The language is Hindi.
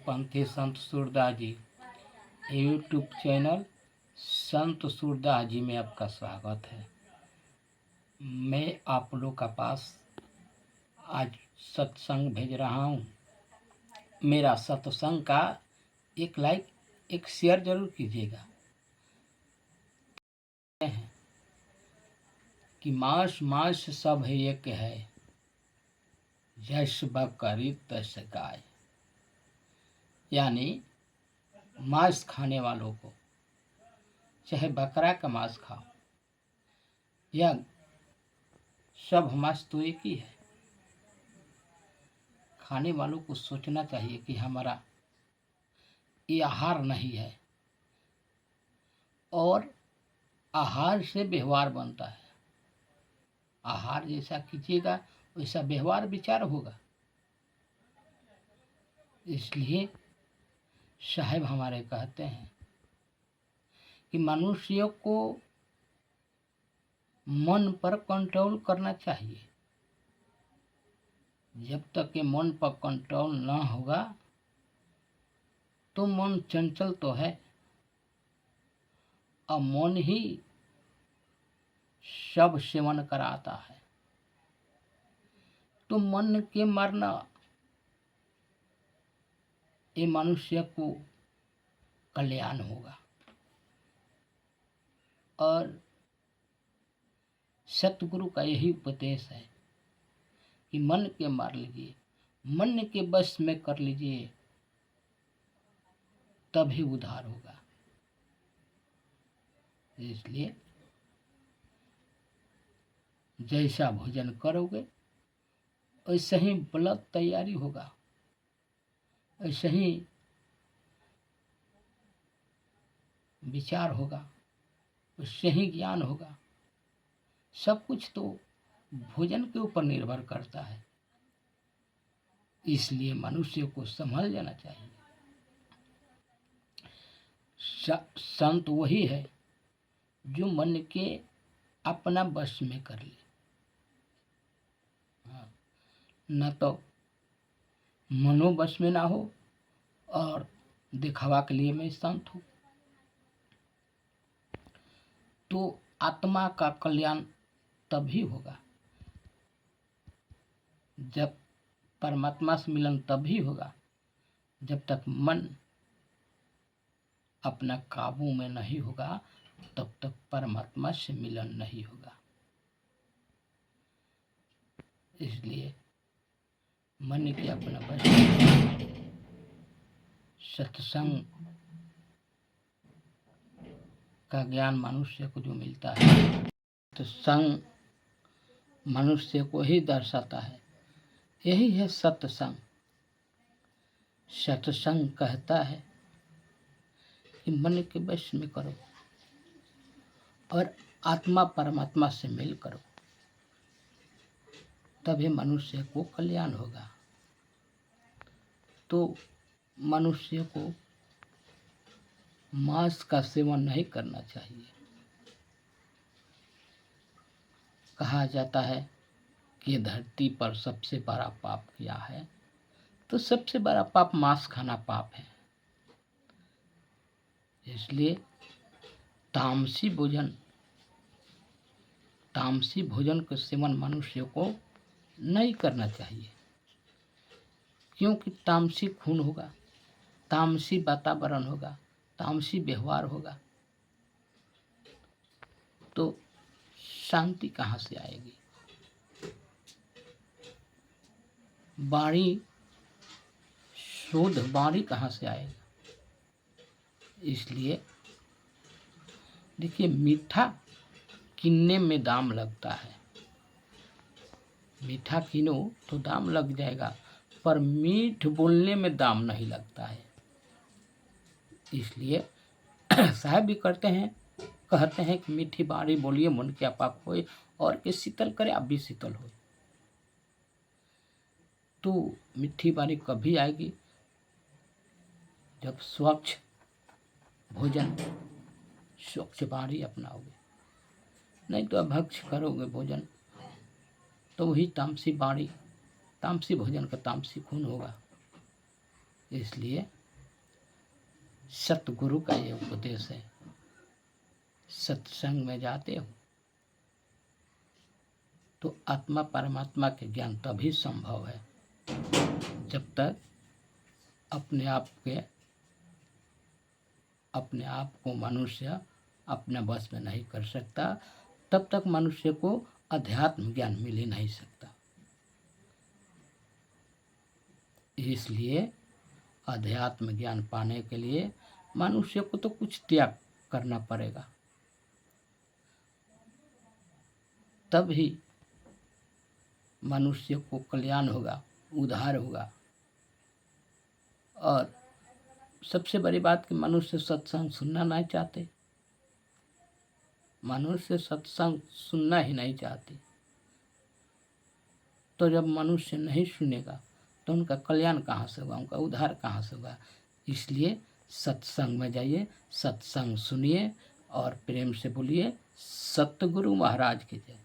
पंथी संत सूरदास जी यूट्यूब चैनल संत सूरदास जी में आपका स्वागत है। मैं आप लोग का पास आज सत्संग भेज रहा हूँ। मेरा सत्संग का एक लाइक एक शेयर जरूर कीजिएगा। कि मांस मांस सब एक है, जैस बकरी तस गाय। यानी मांस खाने वालों को, चाहे बकरा का मांस खाओ या सब मांस तो एक ही है। खाने वालों को सोचना चाहिए कि हमारा ये आहार नहीं है, और आहार से व्यवहार बनता है। आहार जैसा कीजिएगा वैसा व्यवहार विचार होगा। इसलिए साहब हमारे कहते हैं कि मनुष्यों को मन पर कंट्रोल करना चाहिए। जब तक के मन पर कंट्रोल ना होगा तो मन चंचल तो है, और मन ही सब सेवन कराता है। तो मन के मरना ये मनुष्य को कल्याण होगा। और सतगुरु का यही उपदेश है कि मन के मार लीजिए, मन के बस में कर लीजिए, तभी उद्धार होगा। इसलिए जैसा भोजन करोगे वैसे ही बलद तैयारी होगा, ऐसे ही विचार होगा, उससे ही ज्ञान होगा। सब कुछ तो भोजन के ऊपर निर्भर करता है। इसलिए मनुष्य को संभल जाना चाहिए। संत वही है जो मन के अपना बस में कर ले। न तो मनोबस में ना हो और दिखावा के लिए मैं संत हूँ। तो आत्मा का कल्याण तभी होगा जब परमात्मा से मिलन तभी होगा जब तक मन अपना काबू में नहीं होगा, तब तक परमात्मा से मिलन नहीं होगा। इसलिए मन के अपना बस सत्संग का ज्ञान मनुष्य को जो मिलता है, तो संग मनुष्य को ही दर्शाता है। यही है सत्संग। सत्संग कहता है कि मन के बस में करो और आत्मा परमात्मा से मिल करो, तभी मनुष्य को कल्याण होगा। तो मनुष्य को मांस का सेवन नहीं करना चाहिए। कहा जाता है कि धरती पर सबसे बड़ा पाप क्या है, तो सबसे बड़ा पाप मांस खाना पाप है। इसलिए तामसी भोजन के सेवन मनुष्य को नहीं करना चाहिए, क्योंकि तामसी खून होगा, तामसी वातावरण होगा, तामसी व्यवहार होगा, तो शांति कहाँ से आएगी। वाणी शुद्ध वाणी कहाँ से आएगा। इसलिए देखिए, मीठा किनने में दाम लगता है। मीठा किनो तो दाम लग जाएगा, पर मीठ बोलने में दाम नहीं लगता है। इसलिए साहब भी कहते हैं कि मीठी बाणी बोलिए मन क्या पाप होए, और के शीतल करे आप भी शीतल हो। तो मीठी बाणी कभी आएगी जब स्वच्छ भोजन, स्वच्छ बाणी अपनाओगे। नहीं तो अभक्ष करोगे भोजन तो वही तामसी बाणी, तामसी भोजन का तामसी खून होगा। इसलिए सतगुरु का ये उपदेश है। सत्संग में जाते हो तो आत्मा परमात्मा के ज्ञान तभी संभव है जब तक अपने आप को मनुष्य अपने बस में नहीं कर सकता, तब तक मनुष्य को अध्यात्म ज्ञान मिल ही नहीं सकता। इसलिए अध्यात्म ज्ञान पाने के लिए मनुष्य को तो कुछ त्याग करना पड़ेगा, तभी मनुष्य को कल्याण होगा, उद्धार होगा। और सबसे बड़ी बात कि मनुष्य सत्संग सुनना नहीं चाहते, मनुष्य सत्संग सुनना ही नहीं चाहते। तो जब मनुष्य नहीं सुनेगा तो उनका कल्याण कहाँ से होगा, उनका उद्धार कहाँ से होगा। इसलिए सत्संग में जाइए, सत्संग सुनिए और प्रेम से बोलिए सतगुरु महाराज की जय।